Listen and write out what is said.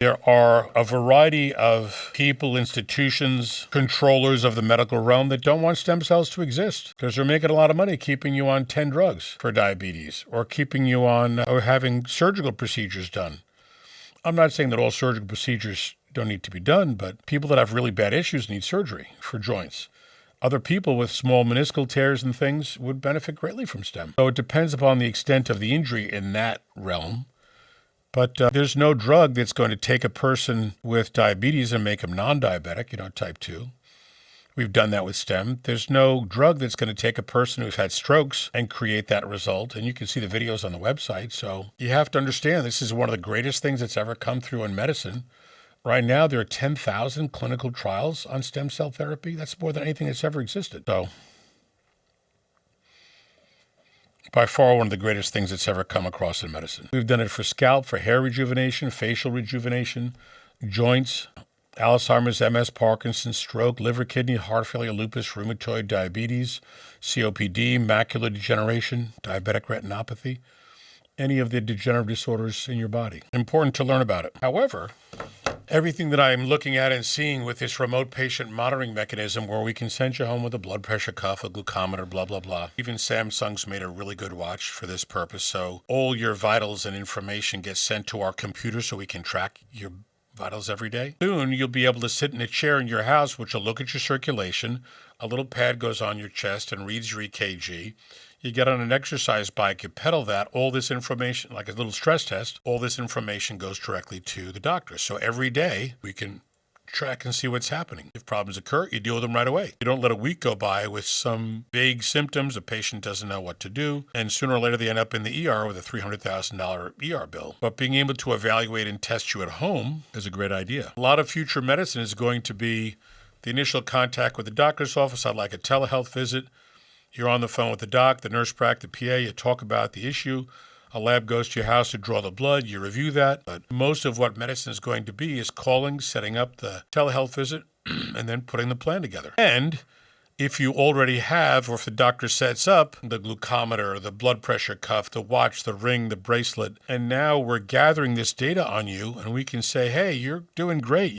There are a variety of people, institutions, controllers of the medical realm that don't want stem cells to exist because they're making a lot of money keeping you on 10 drugs for diabetes or keeping you on or having surgical procedures done. I'm not saying that all surgical procedures don't need to be done, but people that have really bad issues need surgery for joints. Other people with small meniscal tears and things would benefit greatly from stem. So it depends upon the extent of the injury in that realm. But there's no drug that's going to take a person with diabetes and make them non-diabetic, type 2. We've done that with stem. There's no drug that's going to take a person who's had strokes and create that result. And you can see the videos on the website. So you have to understand this is one of the greatest things that's ever come through in medicine. Right now, there are 10,000 clinical trials on stem cell therapy. That's more than anything that's ever existed. So by far one of the greatest things that's ever come across in medicine. We've done it for scalp, for hair rejuvenation, facial rejuvenation, joints, Alzheimer's, MS, Parkinson's, stroke, liver, kidney, heart failure, lupus, rheumatoid, diabetes, COPD, macular degeneration, diabetic retinopathy, any of the degenerative disorders in your body. Important to learn about it. However, everything that I'm looking at and seeing with this remote patient monitoring mechanism where we can send you home with a blood pressure cuff, a glucometer, blah, blah, blah. Even Samsung's made a really good watch for this purpose. So all your vitals and information gets sent to our computer so we can track your vitals every day. Soon you'll be able to sit in a chair in your house which will look at your circulation. A little pad goes on your chest and reads your EKG. You get on an exercise bike, you pedal that, all this information, like a little stress test, all this information goes directly to the doctor. So every day we can track and see what's happening. If problems occur, you deal with them right away. You don't let a week go by with some vague symptoms, a patient doesn't know what to do, and sooner or later they end up in the ER with a $300,000 ER bill. But being able to evaluate and test you at home is a great idea. A lot of future medicine is going to be the initial contact with the doctor's office. I'd like a telehealth visit. You're on the phone with the doc, the nurse prac, the PA, you talk about the issue. A lab goes to your house to draw the blood, you review that. But most of what medicine is going to be is calling, setting up the telehealth visit, and then putting the plan together. And if you already have, or if the doctor sets up the glucometer, the blood pressure cuff, the watch, the ring, the bracelet, and now we're gathering this data on you, and we can say, hey, you're doing great.